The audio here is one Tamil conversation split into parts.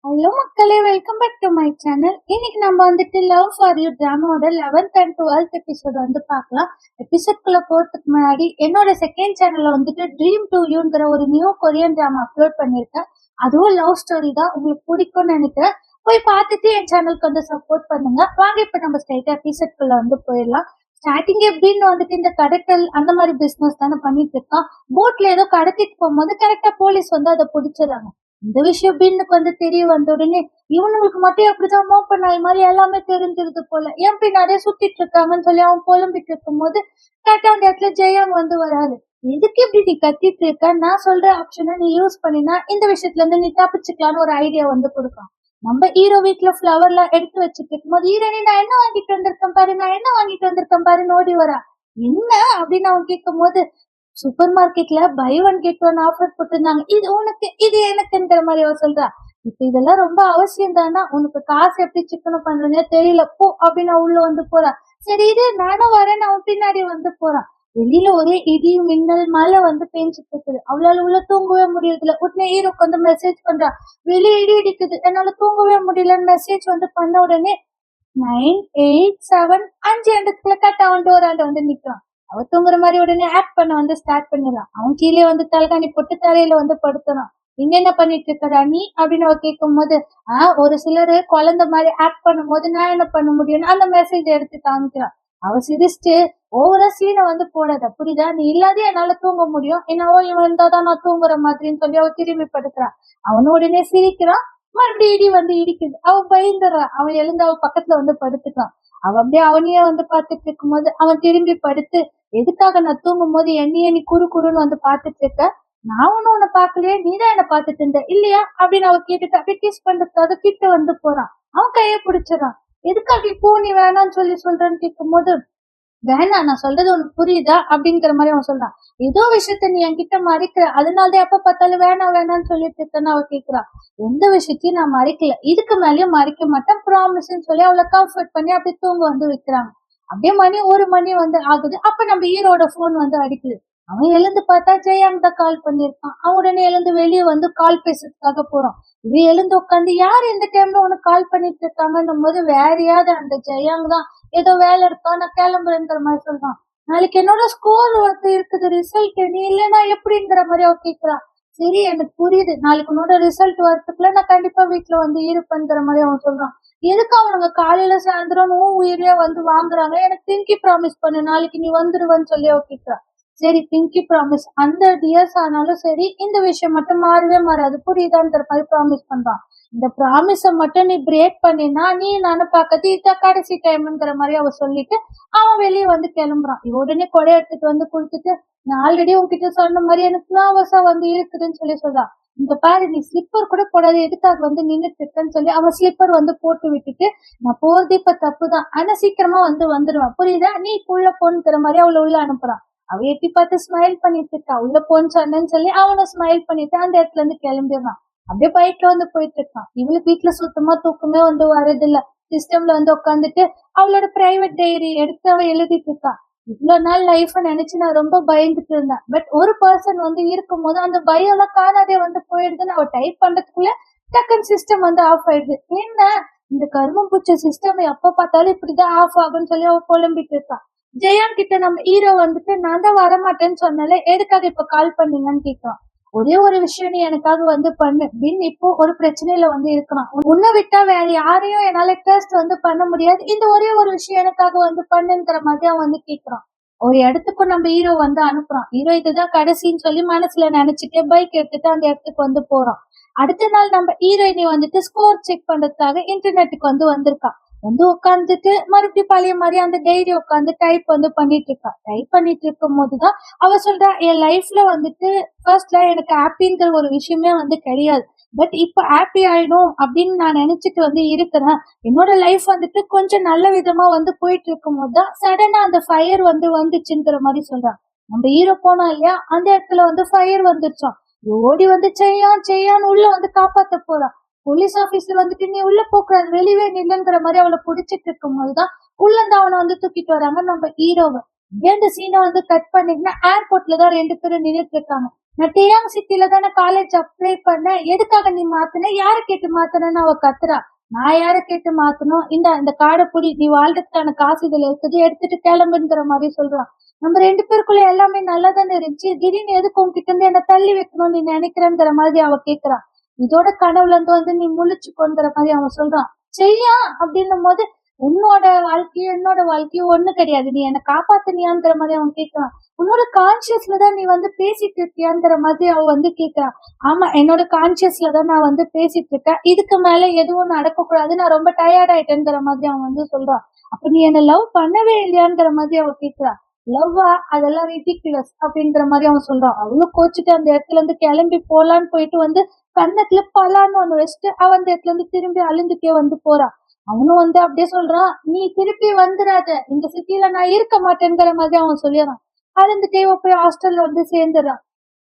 ஹலோ மக்களே, welcome back to my channel. இன்னைக்கு நம்ம வந்துட்டு லவ் ஃபார் யூ டிராமாவோட 11th and 12th எபிசோட் வந்து பார்க்கலாம். எபிசோட்குள்ள போறதுக்கு முன்னாடி என்னோட செகண்ட் சேனல்ல வந்துட்டு ட்ரீம் டு யூங்கிற ஒரு நியூ கொரியன் டிராமா அப்லோட் பண்ணிருக்கேன். அதுவும் லவ் ஸ்டோரி தான், உங்களுக்கு பிடிக்கும்னு நினைக்கிறேன். போய் பார்த்துட்டு என் சேனலுக்கு வந்து சப்போர்ட் பண்ணுங்க. வாங்க இப்ப நம்ம ஸ்ட்ரைட்டா எபிசோட்குள்ள வந்து போயிடலாம். ஸ்டார்டிங் எப்படின்னு வந்துட்டு இந்த கடத்தல் அந்த மாதிரி பிசினஸ் தானே பண்ணிட்டு இருக்கான். போட்ல ஏதோ கடத்திட்டு போகும்போது கரெக்டா போலீஸ் வந்து அதை பிடிச்சிடறாங்க. இந்த விஷயம் பின்னுக்கு வந்து தெரிய வந்த உடனே இவனுங்களுக்கு மட்டும் எப்படிதான் மோப்ப நாய் மாதிரி எல்லாமே தெரிஞ்சிருது போல, என் பின்னாடியே சுத்திட்டு இருக்காங்கன்னு சொல்லி அவன் புலம்பிட்டு இருக்கும் போது கரெக்டா அந்த இடத்துல ஜெயம் வந்து வராது. எதுக்கு இப்படி நீ கத்திட்டு இருக்க, நான் சொல்ற ஆப்ஷனை நீ யூஸ் பண்ணினா இந்த விஷயத்துல இருந்து நீ தப்பிச்சுக்கலான்னு ஒரு ஐடியா வந்து கொடுக்கும். நம்ம ஹீரோ வீட்டுல ஃபிளவர் எல்லாம் எடுத்து வச்சுட்டு இருக்கும்போது ஹீரோனி நான் என்ன வாங்கிட்டு வந்திருக்கேன் பாரு, நான் என்ன வாங்கிட்டு வந்திருக்கேன் பாருன்னு ஓடி வரா. என்ன அப்படின்னு அவன் கேட்கும் போது சூப்பர் மார்க்கெட்ல buy one get one offer போட்டிருந்தாங்க, இது உனக்கு இது எனக்குன்ற மாதிரி அவ சொல்றா. இப்ப இதெல்லாம் ரொம்ப அவசியம் தானா, உனக்கு காசு எப்படி சிக்கனம் பண்றதுனே தெரியல போ அப்படின்னு உள்ள வந்து போறா. சரி இது நானும் வரேன்னு அவன் பின்னாடி வந்து போறான். வெளியில ஒரே இடி மின்னல் மழை வந்து பேஞ்சிட்டு இருக்குது. அவளால உள்ள தூங்கவே முடியறதில்ல. உடனே ஹீரோக்கு வந்து மெசேஜ் பண்றா, வெளியே இடி இடிக்குது என்னால தூங்கவே முடியலன்னு மெசேஜ் வந்து பண்ண உடனே 9, 8, 7 5 இடத்துக்குள்ள கட்ட அவன் டோராண்ட வந்து நிக்கிறான். அவ தூங்குற மாதிரி உடனே ஆக்ட் பண்ண வந்து ஸ்டார்ட் பண்ணிடலாம். அவன் கீழே வந்து தலகாணி போட்டு தரையில வந்து படுத்துறான். நீங்க என்ன பண்ணிட்டு இருக்கடா நீ அப்படின்னு அவ கேட்கும் போது ஒரு சிலரு குழந்தை மாதிரி ஆக்ட் பண்ணும் போது நான் என்ன பண்ண முடியும்னு அந்த மெசேஜ் எடுத்து காமிக்கிறான். அவ சிரிச்சுட்டு ஓவரா சீனை வந்து போடாத புரியுதா, நீ இல்லாதே என்னால தூங்க முடியும், என்னவோ இவன் இருந்தாதான் நான் தூங்குற மாதிரின்னு சொல்லி அவ திரும்பி படுக்கிறான். அவனு உடனே சிரிக்கிறான். மறுபடியும் இடி வந்து இடிக்குது. அவன் பயந்துடுறான். அவன் எழுந்து அவ பக்கத்துல வந்து படுத்துக்கான். அவன் அப்படியே அவனையே வந்து பாத்துட்டு இருக்கும் போது அவன் திரும்பி படுத்து, எதுக்காக நான் தூங்கும் போது என்னையே நீ குறு குறுன்னு வந்து பாத்துட்டு இருக்க, நான் ஒண்ணும் உன்னை பாக்கலையே, நீதான் என்ன பாத்துட்டு இருந்த இல்லையா அப்படின்னு அவ கேட்டுட்டு அப்படியே கிஸ் பண்றதுக்காக கிட்ட வந்து போறான். அவன் கையை பிடிச்சிடறான். எதுக்காக இப்போ நீ வேணான்னு சொல்லி சொல்றேன்னு கேட்கும் போது வேணாம் நான் சொல்றது உனக்கு புரியுதா அப்படிங்கிற மாதிரி அவன் சொல்றான். ஏதோ விஷயத்த நீ என்கிட்ட மறைக்கிற, அதனாலதான் எப்ப பார்த்தாலும் வேணாம் வேணாம்னு சொல்லிட்டு இருக்கேன்னு அவ கேக்குறான். எந்த விஷயத்தையும் நான் மறைக்கல, இதுக்கு மேலயும் மறைக்க மாட்டேன் ப்ராமிஸ்ன்னு சொல்லி அவளை கம்ஃபர்ட் பண்ணி அப்படியே தூங்க வந்து வைக்கிறாங்க. அப்படியே மணி 1 மணி வந்து ஆகுது. அப்ப நம்ம ஹீரோட போன் வந்து அடிக்குது. அவன் எழுந்து பார்த்தா ஜெயாங் தான் கால் பண்ணிருக்கான். அவன் உடனே எழுந்து வெளியே வந்து கால் பேசுறதுக்காக போறான். இவன் எழுந்து உட்காந்து யார் இந்த டைம்ல உனக்கு கால் பண்ணிட்டு இருக்காங்கன்னும் போது வேற யாரு அந்த ஜெயாங் தான். ஏதோ வேலை இருக்கா நான் கிளம்புறேங்கிற மாதிரி சொல்றான். நாளைக்கு என்னோட ஸ்கோர் வந்து இருக்குது ரிசல்ட், நீ இல்லைன்னா எப்படிங்கிற மாதிரி அவ கேக்குறான். சரி எனக்கு புரியுது, நாளைக்கு உன்னோட ரிசல்ட் வரதுக்குள்ள நான் கண்டிப்பா வீட்டுல வந்து இருப்பேங்கிற மாதிரி அவன் சொல்றான். எதுக்கு அவனுங்க காலையில சாயந்தரம் உயிரியா வந்து வாங்குறாங்க, எனக்கு பிங்கி ப்ராமிஸ் பண்ணு நாளைக்கு நீ வந்துருவன்னு சொல்லி அவ கேக்குறான். சரி பிங்கி ப்ராமிஸ் 100 இயர்ஸ் ஆனாலும் சரி இந்த விஷயம் மட்டும் மாறவே மாறாது புரியுதான்ற மாதிரி ப்ராமிஸ் பண்றான். இந்த ப்ராமிஸ மட்டும் நீ பிரேக் பண்ணினா நீ நானும் பாக்கறது இதான் கடைசி டைம்ங்கிற மாதிரி அவ சொல்லிட்டு அவன் வெளியே வந்து கிளம்புறான். இவ உடனே கொடை எடுத்துட்டு வந்து கொடுத்துட்டு, நான் ஆல்ரெடி உன்கிட்ட சொன்ன மாதிரி எனக்கு நர்வஸா வந்து இருக்குதுன்னு சொல்லி சொல்றான். இங்க பாரு நீ ஸ்லிப்பர் கூட போடாது எதுக்காக வந்து நின்னுட்டு இருக்கன்னு சொல்லி அவன் ஸ்லிப்பர் வந்து போட்டு விட்டுட்டு, நான் போறது இப்ப தப்புதான் ஆனா சீக்கிரமா வந்து வந்துருவான் புரியுதா, நீ இப்ப உள்ள போன்னுங்கிற மாதிரி அவளை உள்ள அனுப்புறான். அவ எட்டி பார்த்து ஸ்மைல் பண்ணிட்டு இருக்கா. உள்ள போன்னு சொன்னேன்னு சொல்லி அவனும் ஸ்மைல் பண்ணிட்டு அந்த இடத்துல இருந்து கிளம்பிடுறான். அப்படியே பைக்ல வந்து போயிட்டு இருக்கான். இவளுக்கு வீட்டுல சுத்தமா தூக்கமே வந்து வரதில்ல. சிஸ்டம்ல வந்து உட்காந்துட்டு அவளோட பிரைவேட் டைரி எடுத்து அவ எழுதிட்டு இருக்கா. இவ்வளவு நாள் லைஃப் நினைச்சு நான் ரொம்ப பயந்துட்டு இருந்தேன். பட் ஒரு பர்சன் வந்து இருக்கும் போது அந்த பயம் எல்லாம் காணாதே வந்து போயிடுதுன்னு அவ டைப் பண்றதுக்குள்ள டக்குன்னு சிஸ்டம் வந்து ஆஃப் ஆயிடுது. என்ன இந்த கருமம் பூச்ச சிஸ்டம் எப்ப பார்த்தாலும் இப்படிதான் ஆஃப் ஆகும்னு சொல்லி அவ புலம்பிட்டு இருக்கா. ஜெயான் கிட்ட நம்ம ஹீரோ வந்துட்டு நான் தான் வரமாட்டேன்னு சொன்னாலே எதுக்காக இப்ப கால் பண்ணீங்கன்னு கேட்கலாம். ஒரே ஒரு விஷயம் நீ எனக்காக வந்து பண்ணு பின் இப்போ ஒரு பிரச்சனையில வந்து இருக்கிறான். உன்னை விட்டா வேற யாரையும் என்னால ட்ரஸ்ட் வந்து பண்ண முடியாது, இந்த ஒரே ஒரு விஷயம் எனக்காக வந்து பண்ணுங்கிற மாதிரி அவன் வந்து கேக்குறான். ஒரு இடத்துக்கும் நம்ம ஹீரோ வந்து அனுப்புறான். ஹீரோ இதுதான் கடைசின்னு சொல்லி மனசுல நினைச்சுட்டு பைக் எடுத்துட்டு அந்த இடத்துக்கு வந்து போறான். அடுத்த நாள் நம்ம ஹீரோயினி வந்துட்டு ஸ்கோர் செக் பண்றதுக்காக இன்டர்நெட்டுக்கு வந்து வந்திருக்கா. வந்து உட்காந்துட்டு மறுபடியும் பழைய மாதிரி அந்த டைரி உட்காந்து டைப் வந்து பண்ணிட்டு இருக்கா. டைப் பண்ணிட்டு இருக்கும் போதுதான் அவ சொல்றா, என் லைஃப்ல வந்துட்டு ஃபர்ஸ்ட்ல எனக்கு ஹாப்பிங்கிற ஒரு விஷயமே வந்து கிடையாது. பட் இப்ப ஹாப்பி ஆயிடும் அப்படின்னு நான் நினைச்சிட்டு வந்து இருக்கிறேன். என்னோட லைஃப் வந்துட்டு கொஞ்சம் நல்ல விதமா வந்து போயிட்டு இருக்கும் போதுதான் சடனா அந்த ஃபயர் வந்து வந்துச்சுங்கிற மாதிரி சொல்றான். நம்ம ஹீரோ போனா இல்லையா அந்த இடத்துல வந்து ஃபயர் வந்துருச்சான். ஓடி வந்து செய்யான்னு உள்ள வந்து காப்பாத்த போறான். போலீஸ் ஆபீஸ்ல வந்துட்டு நீ உள்ள போக்கூடாது வெளியே நில்லுங்கிற மாதிரி அவளை புடிச்சிட்டு இருக்கும் போதுதான் உள்ள இருந்து அவனை வந்து தூக்கிட்டு வராங்க நம்ம ஹீரோவை. இந்த சீனை வந்து கட் பண்ணிங்கன்னா ஏர்போர்ட்ல தான் 2 பேரும் நின்றுட்டு இருக்காங்க. நான் டிஎம் சிட்டில தானே காலேஜ் அப்ளை பண்ணேன், எதுக்காக நீ மாத்துன, யார கேட்டு மாத்துனன்னு அவ கத்துறா. நான் யார கேட்டு மாத்தணும், இந்த காடை புடி, நீ வாழ்றதுக்கான காசு இதுல இருக்குது, எடுத்துட்டு கிளம்புங்கிற மாதிரி சொல்றான். நம்ம 2 பேருக்குள்ள எல்லாமே நல்லா தானே இருந்துச்சு, திடீர்னு எதுக்கு உன்கிட்ட இருந்து என்ன தள்ளி வைக்கணும்னு நீ நினைக்கிறேங்கிற மாதிரி அவ கேக்குறா. இதோட கனவுல இருந்து வந்து நீ முழிச்சுக்கோங்கிற மாதிரி அவன் சொல்றான். சரியா அப்படின்னும் போது, உன்னோட வாழ்க்கையும் என்னோட வாழ்க்கையும் ஒண்ணு கிடையாது, நீ என்ன காப்பாத்துனியாங்கிற மாதிரி அவன் கேக்குறான். உன்னோட கான்சியஸ்ல தான் நீ வந்து பேசிட்டு இருக்கியாங்கிற மாதிரி அவ வந்து கேக்குறா. ஆமா, என்னோட கான்சியஸ்ல தான் நான் வந்து பேசிட்டு இருக்கேன், இதுக்கு மேல எதுவும் நடக்க கூடாது, நான் ரொம்ப டயர்ட் ஆயிட்டேங்கிற மாதிரி அவன் வந்து சொல்றான். அப்ப நீ என்ன லவ் பண்ணவே இல்லையாங்கிற மாதிரி அவ கேக்குறா. லவ்வா, அதெல்லாம் ரிடிகுலஸ் அப்படிங்கிற மாதிரி அவன் சொல்றான். அவளும் கோச்சிட்டு அந்த இடத்துல இருந்து கிளம்பி போலான்னு போயிட்டு வந்து கண்ணத்துல பலான்னு ஒண்ணு வச்சுட்டு அவன் அந்த இடத்துல இருந்து திரும்பி அழுந்துட்டே வந்து போறான். அவனும் வந்து அப்படியே சொல்றான், நீ திருப்பி வந்துடாத, இந்த சிட்டில நான் இருக்க மாட்டேங்கிற மாதிரி அவன் சொல்லிடுறான். அழுந்துட்டே போய் ஹாஸ்டல்ல வந்து சேர்ந்துடுறான்.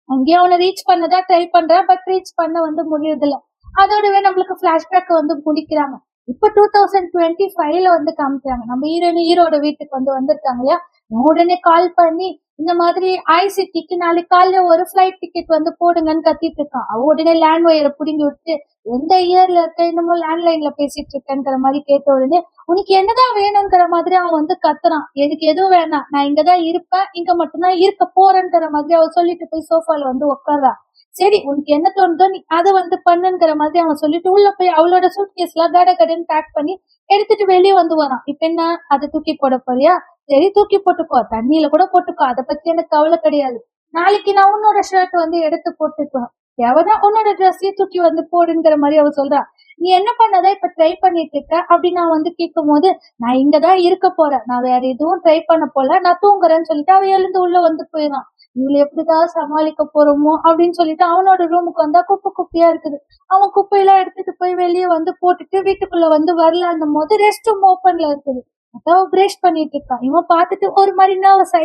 அங்கேயே அவனை ரீச் பண்ணதான் ட்ரை பண்றான், பட் ரீச் பண்ண வந்து முடியறது இல்ல. அதோடவே நம்மளுக்கு பிளாஷ்பேக் வந்து முடிக்கிறாங்க. இப்ப 2025ல வந்து காமிக்கிறாங்க. நம்ம ஹீரோட வீட்டுக்கு வந்து வந்திருக்காங்க இல்லையா, உடனே கால் பண்ணி இந்த மாதிரி ஐசிடிக்கு நாளைக்கு காலையில ஒரு ஃபிளைட் டிக்கெட் வந்து போடுங்கன்னு கத்திட்டு இருக்கான். அவ உடனே லேண்ட் ஒயரை புடுங்கி விட்டு, எந்த இயர்ல இருக்க, இன்னமும் லேண்ட்லைன்ல பேசிட்டு இருக்கேங்கிற மாதிரி கேட்ட உடனே, உனக்கு என்னதான் வேணுங்கிற மாதிரி அவன் வந்து கத்துறான். எனக்கு எதுவும் வேணாம், நான் இங்கதான் இருப்பேன், இங்க மட்டும்தான் இருக்க போறேங்கிற மாதிரி அவ சொல்லிட்டு போய் சோஃபால வந்து உட்கார்றா. சரி, உனக்கு என்ன தோணுதோ நீ அதை வந்து பண்ணுங்கிற மாதிரி அவன் சொல்லிட்டு உள்ள போய் அவளோட சூட்கேஸ் எல்லாம் கடன் பேக் பண்ணி எடுத்துட்டு வெளியே வந்து வரான். இப்ப என்ன, அதை தூக்கி போட போறியா? சரி, தூக்கி போட்டுக்கோ, தண்ணியில கூட போட்டுக்கோ, அதை பத்தி எனக்கு கவலை கிடையாது. நாளைக்கு நான் உன்னோட ஷர்ட் வந்து எடுத்து போட்டுக்குவேன், எவதான் உன்னோட ட்ரெஸ்ஸையும் தூக்கி வந்து போடுங்கிற மாதிரி அவ சொல்றா. நீ என்ன பண்ணதான் இப்ப ட்ரை பண்ணிட்டு இருக்க அப்படின்னு நான் வந்து கேட்கும் போது, நான் இங்கதான் இருக்க போறேன், நான் வேற எதுவும் ட்ரை பண்ண போல, நான் தூங்குறேன்னு சொல்லிட்டு அவ எழுந்து உள்ள வந்து போயிடான். இவளை எப்படிதான் சமாளிக்க போறோமோ அப்படின்னு சொல்லிட்டு அவனோட ரூமுக்கு வந்தா குப்பை குப்பையா இருக்குது. அவன் குப்பையெல்லாம் எடுத்துட்டு போய் வெளியே வந்து போட்டுட்டு வீட்டுக்குள்ள வந்து வரலான்னும் போது ரெஸ்ட் ரூம் ஓப்பன்ல இருக்குது. அதான் பிரஷ் பண்ணிட்டு இருக்கான். இவன் பார்த்துட்டு ஒரு மாதிரி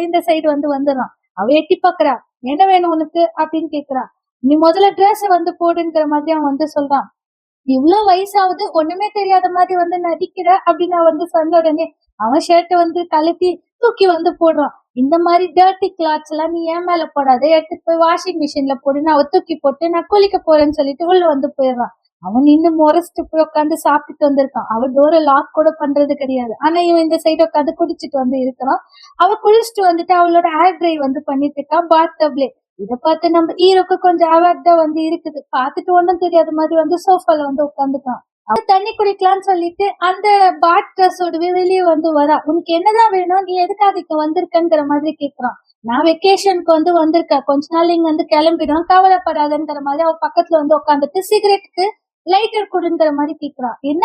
இந்த சைடு வந்து வந்துடுறான். அவ எட்டி பாக்குறா. என்ன வேணும் உனக்கு அப்படின்னு கேக்குறா. நீ முதல்ல ட்ரெஸ் வந்து போடுங்கிற மாதிரி அவன் வந்து சொல்றான். இவ்வளவு வயசாவது ஒண்ணுமே தெரியாத மாதிரி வந்து நடிக்கிற அப்படின்னு நான் வந்து சொன்ன உடனே அவன் ஷர்ட்டை வந்து கழட்டி தூக்கி வந்து போடுறான். இந்த மாதிரி டர்ட்டி கிளாத்ஸ் எல்லாம் நீ ஏன் மேல போடாத, எடுத்துட்டு போய் வாஷிங் மிஷின்ல போடுன்னு அவ தூக்கி போட்டு நான் குளிக்க போறேன்னு சொல்லிட்டு உள்ள வந்து போயிடுறான். அவன் இன்னும் முறைச்சிட்டு போய் உட்காந்து சாப்பிட்டுட்டு வந்திருக்கான். அவ டோரை லாக் கூட பண்றது கிடையாது. ஆனா இவன் இந்த சைடு உட்காந்து குடிச்சிட்டு வந்து இருக்கிறான். அவ குளிச்சுட்டு வந்துட்டு அவளோட ஹேர் ட்ரை வந்து பண்ணிட்டு இருக்கான் பாத் டப்லே. இத பார்த்து நம்ம ஹீரோக்கு கொஞ்சம் அவார்டா வந்து இருக்குது. பார்த்துட்டு ஒண்ணும் தெரியாத மாதிரி வந்து சோஃபால வந்து உட்காந்துட்டான். அவ தண்ணி குடிக்கலான்னு சொல்லிட்டு அந்த பாத் ட்ரெஸ்ஸோடவே வெளியே வந்து வரா. உனக்கு என்னதான் வேணும், நீ எதுக்காக இங்க வந்திருக்கங்கிற மாதிரி கேக்குறான். நான் வெக்கேஷனுக்கு வந்து வந்திருக்கேன், கொஞ்ச நாள் இங்க வந்து கிளம்பிடும், கவலைப்படாதங்கிற மாதிரி அவ பக்கத்துல வந்து உட்காந்துட்டு சிகரெட்டுக்கு லைட்டர் கொடுங்கிற மாதிரி கேக்குறா. என்ன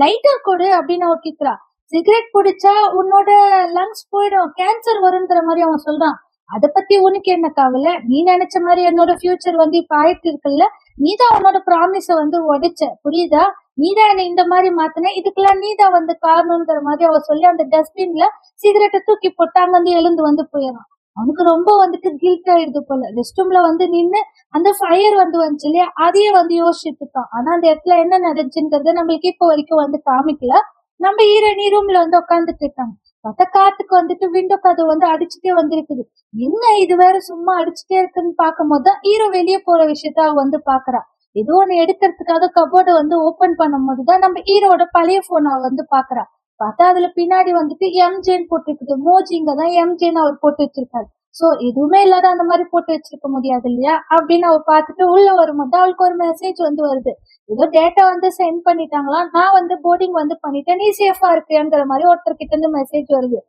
லைட்டர் கொடு அப்படின்னு அவ கேக்குறா. சிகரெட் பிடிச்சா உன்னோட லங்ஸ் போயிடும், கேன்சர் வருங்கிற மாதிரி அவன் சொல்றான். அத பத்தி உனக்கு என்ன கவலை, நீ நினைச்ச மாதிரி என்னோட ஃபியூச்சர் வந்து இப்ப ஆயிட்டு இருக்குல்ல, நீதான் உன்னோட ப்ராமிஸ வந்து உடைச்ச, புரியுதா? நீதான் என்ன இந்த மாதிரி மாத்தின, இதுக்கெல்லாம் நீதான் வந்து காரணம்ங்கிற மாதிரி அவ சொல்லி அந்த டஸ்ட்பின்ல சிகரெட்டை தூக்கி போட்டு அங்க வந்து எழுந்து வந்து போயிடறான். அவனுக்கு ரொம்ப வந்துட்டு கில்ட் ஆயிடுது போல. ரெஸ்ட் ரூம்ல வந்து நின்னு அந்த ஃபயர் வந்து வந்துச்சு இல்லையா, அதையே வந்து யோசிச்சுட்டு இருக்கான். ஆனா அந்த இடத்துல என்ன நடந்துச்சுங்கிறது நம்மளுக்கு இப்ப வரைக்கும் வந்து காமிக்கல. நம்ம ஹீரோயினி ரூம்ல வந்து உட்காந்துட்டு இருக்காங்க. பார்த்தா காத்துக்கு வந்துட்டு விண்டோ கதவு வந்து அடிச்சுட்டே வந்திருக்குது. என்ன இது வேற சும்மா அடிச்சுட்டே இருக்குன்னு பார்க்கும் போதுதான் ஹீரோ வெளியே போற விஷயத்த அவ வந்து பாக்குறா. ஏதோ ஒண்ணு எடுக்கிறதுக்காக கபோர்டை வந்து ஓபன் பண்ணும் போதுதான் நம்ம ஹீரோட பழைய போன் அவ வந்து பாக்குறா. பார்த்தா அதுல பின்னாடி வந்துட்டு எம்ஜேன்னு போட்டு இருக்குது. மோஜிங்க தான் எம்ஜேன்னு அவர் போட்டு வச்சிருக்காரு. சோ எதுவுமே இல்லாத அந்த மாதிரி போட்டு வச்சிருக்க முடியாது இல்லையா அப்படின்னு அவ பார்த்துட்டு உள்ள வரும்போது அவளுக்கு ஒரு மெசேஜ் வந்து வருது. ஏதோ டேட்டா வந்து சென்ட் பண்ணிட்டாங்களா, நான் வந்து போர்டிங் வந்து பண்ணிட்டேன், நீ சேஃபா இருக்கியாங்கிற மாதிரி ஒருத்தர் கிட்ட இருந்து மெசேஜ் வருது.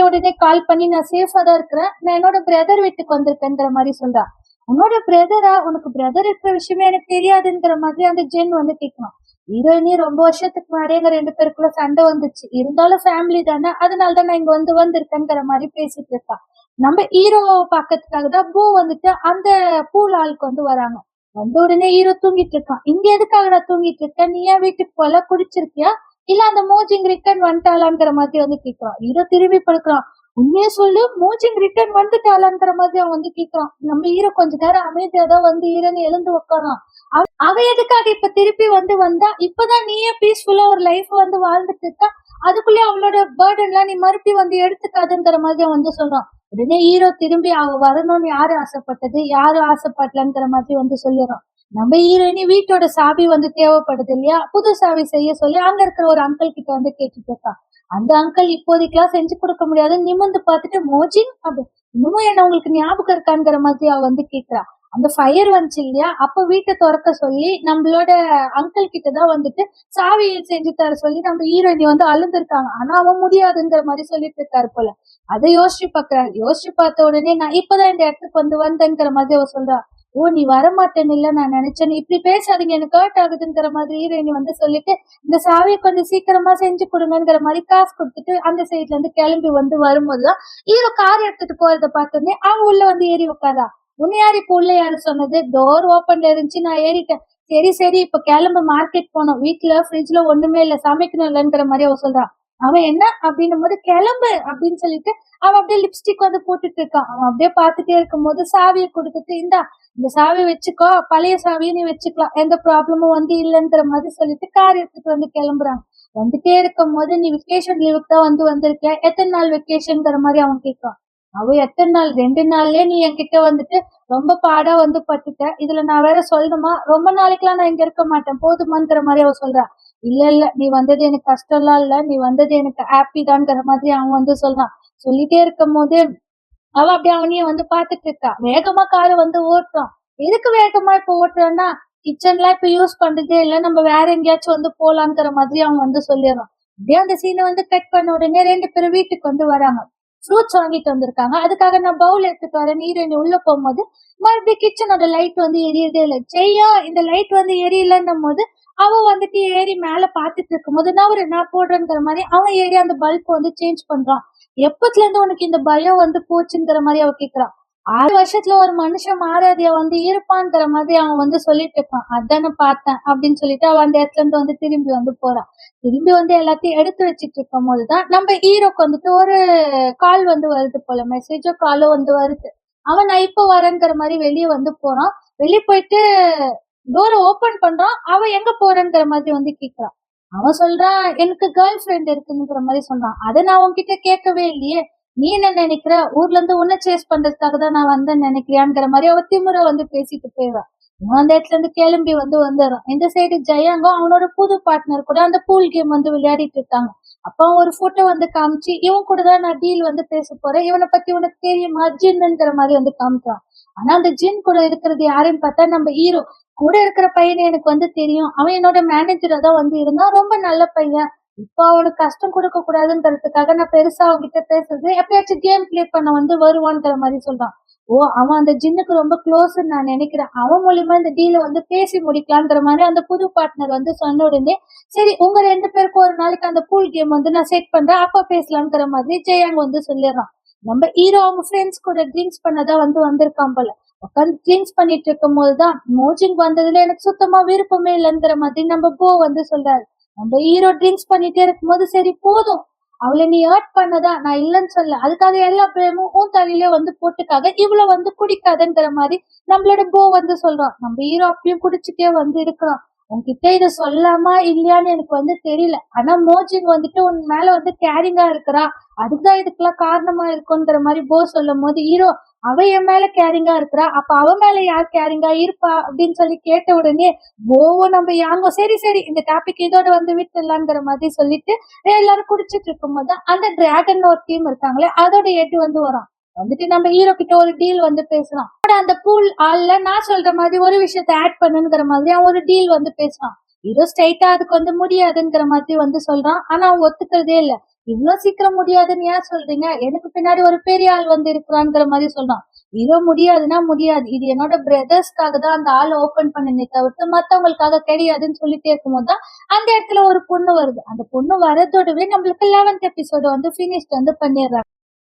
உடனே கால் பண்ணி நான் சேஃபா தான் இருக்கிறேன், நான் என்னோட பிரதர் வீட்டுக்கு வந்திருக்கேங்கிற மாதிரி சொல்றா. உன்னோட பிரதரா, உனக்கு பிரதர் இருக்கிற விஷயமே எனக்கு தெரியாதுங்கிற மாதிரி அந்த ஜென் வந்து கேட்கணும். ஹீரோயினி ரொம்ப வருஷத்துக்கு முன்னாடி எங்க 2 பேருக்குள்ள சண்டை வந்துச்சு, இருந்தாலும் ஃபேமிலி தானே, அதனாலதான் நான் இங்க வந்து வந்திருக்கேங்கிற மாதிரி பேசிட்டு இருக்கா. நம்ம ஹீரோ பாக்கிறதுக்காக தான் பூ வந்துட்டு அந்த பூல் ஆளுக்கு வந்து வராங்க. வந்த உடனே ஹீரோ தூங்கிட்டு இருக்கான். இங்க எதுக்காக தூங்கிட்டு இருக்க, நீ ஏன் வீட்டுக்கு போல, குடிச்சிருக்கியா, இல்ல அந்த மோஜிங் ரிட்டர்ன் வந்துட்டாளாங்கிற மாதிரி வந்து கேக்குறான். ஹீரோ திரும்பி படுக்கிறான். உண்மையா சொல்லு, மோஜிங் ரிட்டர்ன் வந்துட்டாளாங்கிற மாதிரி அவன் வந்து கேக்குறான். நம்ம ஹீரோ கொஞ்ச நேரம் அமைதியா தான் வந்து ஹீரோன்னு எழுந்து உட்காரான். அவ எதுக்காக இப்ப திருப்பி வந்து வந்தா, இப்பதான் நீயே பீஸ்ஃபுல்லா ஒரு லைஃப் வந்து வாழ்ந்துட்டு இருக்க, அதுக்குள்ளே அவளோட பேர்டன் எல்லாம் நீ மறுபடியும் வந்து எடுத்துக்காதுங்கிற மாதிரி அவன் வந்து சொல்றான். உடனே ஹீரோ திரும்பி அவ வரணும்னு யாரு ஆசைப்பட்டது, யாரும் ஆசைப்படலங்கிற மாதிரி வந்து சொல்லிடுறோம். நம்ம ஹீரோயினி வீட்டோட சாவி வந்து தேவைப்படுது இல்லையா, புது சாவி செய்ய சொல்லி அங்க இருக்கிற ஒரு அங்கிள் கிட்ட வந்து கேட்டுட்டு இருக்கா. அந்த அங்கிள் இப்போதைக்கெல்லாம் செஞ்சு கொடுக்க முடியாது, நிமிர்ந்து பார்த்துட்டு மோஜிங் அப்படி இன்னமும் என்ன உங்களுக்கு ஞாபகம் இருக்காங்கிற மாதிரி அவ வந்து கேக்குறா. அந்த ஃபயர் வந்துச்சு இல்லையா, அப்ப வீட்டை திறக்க சொல்லி நம்மளோட அங்கிள் கிட்ட தான் வந்துட்டு சாவி செஞ்சு தர சொல்லி நம்ம ஹீரோயினி வந்து அழுந்திருக்காங்க. ஆனா அவன் முடியாதுங்கிற மாதிரி சொல்லிட்டு இருக்காரு போல. அதை யோசிச்சு பாக்குறாரு. யோசிச்சு பார்த்த உடனே நான் இப்பதான் இந்த இடத்துக்கு வந்து வந்தேங்கிற மாதிரி அவ சொல்றா. ஓ நீ வரமாட்டேன்னு இல்ல நான் நினைச்சேன், இப்படி பேசாதீங்க எனக்கு ஹர்ட் ஆகுதுங்கிற மாதிரி ஹீரோயினி வந்து சொல்லிட்டு இந்த சாவியை கொஞ்சம் சீக்கிரமா செஞ்சு கொடுங்கங்கிற மாதிரி காசு கொடுத்துட்டு அந்த சைட்ல இருந்து கிளம்பி வந்து வரும்போதுதான் ஹீரோ கார் எடுத்துட்டு போறத பார்த்தோன்னே அவன் உள்ள வந்து ஏறி உட்காரா. உன்னை யாரு இப்ப உள்ள யாரு சொன்னது, டோர் ஓப்பன்ல இருந்துச்சு நான் ஏறிட்டேன். சரி சரி இப்ப கிளம்பு, மார்க்கெட் போனோம், வீட்டுல ஃப்ரிட்ஜ்ல ஒண்ணுமே இல்ல, சமைக்கணும் இல்லைங்கிற மாதிரி அவ சொல்றா. அவன் என்ன அப்படின்னும் போது கிளம்பு அப்படின்னு சொல்லிட்டு அவன் அப்படியே லிப்ஸ்டிக் வந்து போட்டுட்டு இருக்கான். அவன் அப்படியே பார்த்துட்டே இருக்கும் போது சாவியை கொடுத்துட்டு இந்த சாவியை வச்சுக்கோ, பழைய சாவியை நீ வச்சுக்கலாம், எந்த ப்ராப்ளமும் வந்து இல்லைங்கிற மாதிரி சொல்லிட்டு கார் எடுத்துட்டு வந்து கிளம்புறாங்க. வந்துட்டே இருக்கும் போது நீ வெக்கேஷன் லீவுக்கு தான் வந்து வந்திருக்க, எத்தனை நாள் வெக்கேஷன்ங்கிற மாதிரி அவன் கேட்கான். அவ எத்தனை நாள், 2 நாள்லயே நீ என்கிட்ட வந்துட்டு ரொம்ப பாடா வந்து பட்டுட்ட, இதுல நான் வேற சொல்லணுமா, ரொம்ப நாளைக்கெல்லாம் நான் இங்க இருக்க மாட்டேன் போதுமாங்கிற மாதிரி அவ சொல்றா. இல்ல இல்ல நீ வந்தது எனக்கு கஷ்டம்லாம் இல்ல, நீ வந்தது எனக்கு ஹாப்பி தான்ங்கிற மாதிரி அவன் வந்து சொல்றான். சொல்லிட்டே இருக்கும் போது அவ அப்படியே அவனையும் வந்து பாத்துட்டு இருக்கா. வேகமா காரை வந்து ஓட்டுறான். எதுக்கு வேகமா இப்ப ஓட்டுறான்னா, கிச்சன்லாம் இப்ப யூஸ் பண்றதே இல்ல, நம்ம வேற எங்கேயாச்சும் வந்து போலாங்கிற மாதிரி அவன் வந்து சொல்லிடுறான். அப்படியே அந்த சீனை வந்து கட் பண்ண உடனே 2 பேரும் வீட்டுக்கு வந்து வராங்க. ஃப்ரூட்ஸ் வாங்கிட்டு வந்திருக்காங்க. அதுக்காக நான் பவுல் எடுத்துட்டு வரேன். ஹீரோயின் உள்ள போகும்போது மறுபடியும் கிச்சனோட லைட் வந்து எரியறதே இல்லை. ஜெயா இந்த லைட் வந்து எரியலன்னும் போது அவ வந்துட்டு ஏறி மேல பாத்துட்டு இருக்கும்போது நான் போடுறேங்கிற மாதிரி அவன் ஏறி அந்த பல்ப் வந்து சேஞ்ச் பண்றான். எப்பத்துல இருந்து உனக்கு இந்த பயம் வந்து போச்சுங்கிற மாதிரி அவ கேக்குறான். 6 வருஷத்துல ஒரு மனுஷன் மாறாதியா வந்து இருப்பான்ங்கிற மாதிரி அவன் வந்து சொல்லிட்டு இருப்பான். அதான பார்த்தேன் அப்படின்னு சொல்லிட்டு அவன் அந்த இடத்துல இருந்து வந்து திரும்பி வந்து போறான். திரும்பி வந்து எல்லாத்தையும் எடுத்து வச்சிட்டு இருக்கும் போதுதான் நம்ம ஹீரோக்கு வந்துட்டு ஒரு கால் வந்து வருது போல, மெசேஜோ காலோ வந்து வருது. அவன் நான் இப்ப வரேங்கிற மாதிரி வெளியே வந்து போறான். வெளியே போயிட்டு டோரை ஓபன் பண்றான். அவன் எங்க போறேங்கிற மாதிரி வந்து கேக்குறான். அவன் சொல்றான் எனக்கு கேர்ள் ஃப்ரெண்ட் இருக்குங்கிற மாதிரி சொல்றான். அதை நான் உன்கிட்ட கேட்கவே இல்லையே, நீ என்ன நினைக்கிற, ஊர்ல இருந்து உன்னை சேஸ் பண்றதுக்காக தான் நான் வந்தேன்னு நினைக்கிறியாங்கிற மாதிரி அவ திமுறை வந்து பேசிட்டு போயிடுறான். இவன் அந்த இடத்துல இருந்து கிளம்பி வந்து வந்துடுறான். இந்த சைடு ஜெயாங்கும் அவனோட புது பார்ட்னர் கூட அந்த பூல் கேம் வந்து விளையாடிட்டு இருக்காங்க. அப்ப அவன் ஒரு போட்டோ வந்து காமிச்சு இவன் கூட தான் நான் டீல் வந்து பேச போறேன், இவனை பத்தி உனக்கு தெரியுமா ஜின்னுங்கிற மாதிரி வந்து காமிக்கிறான். ஆனா அந்த ஜின் கூட இருக்கிறது யாருன்னு பார்த்தா நம்ம ஹீரோ. கூட இருக்கிற பையனை எனக்கு வந்து தெரியும், அவன் என்னோட மேனேஜரா தான் வந்து இருந்தான், ரொம்ப நல்ல பையன். இப்ப அவனுக்கு கஷ்டம் கொடுக்க கூடாதுன்றதுக்காக நான் பெருசா அவன்கிட்ட பேசுறது, எப்பயாச்சும் கேம் பிளே பண்ண வந்து வருவான்ங்கிற மாதிரி சொல்றான். ஓ அவன் அந்த ஜின்னுக்கு ரொம்ப க்ளோஸ்ன்னு நான் நினைக்கிறேன், அவன் மூலியமா இந்த டீல வந்து பேசி முடிக்கலாங்கிற மாதிரி அந்த புது பார்ட்னர் வந்து சொன்ன உடனே சரி உங்க 2 பேருக்கும் ஒரு நாளைக்கு அந்த பூல் கேம் வந்து நான் செட் பண்றேன், அப்ப பேசலாம்ங்கிற மாதிரி ஜெயாங் வந்து சொல்லிடுறான். நம்ம ஹீரோ அவங்க ஃப்ரெண்ட்ஸ் கூட ட்ரிங்க்ஸ் பண்ணதான் வந்து வந்திருக்கான் போல. உட்காந்து ட்ரிங்க்ஸ் பண்ணிட்டு இருக்கும் போதுதான் மோஜிங் வந்ததுல எனக்கு சுத்தமா விருப்பமே இல்லைங்கிற மாதிரி நம்ம போ வந்து சொல்றாரு. நம்ம ஹீரோ ட்ரிங்க்ஸ் பண்ணிட்டே இருக்கும்போது சரி போதும், அவளை நீ ஹர்ட் பண்ணதா நான் இல்லைன்னு சொல்ல, அதுக்காக எல்லா பிரேமும் உன் தலையிலே வந்து போட்டுக்காக இவ்வளவு வந்து குடிக்காதுங்கிற மாதிரி நம்மளோட போ வந்து சொல்றான். நம்ம ஹீரோ அப்பயும் குடிச்சுட்டே வந்து இருக்கிறான். உன்கிட்ட இத சொல்லாமா இல்லையான்னு எனக்கு வந்து தெரியல, ஆனா மோஜிங் வந்துட்டு உன் மேல வந்து கேரிங்கா இருக்கிறா, அதுதான் இதுக்கெல்லாம் காரணமா இருக்குங்கிற மாதிரி போ சொல்லும் போது ஹீரோ அவ என் மேல கேரிங்கா இருக்கிறா, அப்ப அவ மேல யார் கேரிங்கா இருப்பா அப்படின்னு சொல்லி கேட்ட உடனே போவும் நம்ம யாங்கோ சரி சரி இந்த டாபிக் இதோட வந்து விட்டுலாங்கிற மாதிரி சொல்லிட்டு எல்லாரும் குடிச்சிட்டு இருக்கும் போது அந்த டிராகன் ஒரு டீம் இருக்காங்களே அதோட ஹெட் வந்து வரான். வந்துட்டு நம்ம ஹீரோ கிட்ட ஒரு டீல் வந்து பேசலாம். அந்த பூல் ஆள்ல நான் சொல்ற மாதிரி ஒரு விஷயத்த ஆட் பண்ணுங்கிற மாதிரி அவன் ஒரு டீல் வந்து பேசுறான். ஹீரோ ஸ்ட்ரைட்டா அதுக்கு வந்து முடியாதுங்கிற மாதிரி வந்து சொல்றான். ஆனா அவன் ஒத்துக்கிறதே இல்ல. இவ்வளவு சீக்கிரம் முடியாதுன்னு ஏன் சொல்றீங்க, எனக்கு பின்னாடி ஒரு பெரிய ஆள் வந்து இருக்கிறாங்கிற மாதிரி சொல்றான். ஹீரோ முடியாதுன்னா முடியாது, இது என்னோட பிரதர்ஸ்க்காக தான் அந்த ஆள் ஓபன் பண்ணனே தவிர்த்து மத்தவங்களுக்காக கிடையாதுன்னு சொல்லிட்டே இருக்கும்போதுதான் அந்த இடத்துல ஒரு பொண்ணு வருது. அந்த பொண்ணு வரதோடவே நம்மளுக்கு 11th எபிசோட வந்து பினிஷ் வந்து பண்ணிடுறாங்க.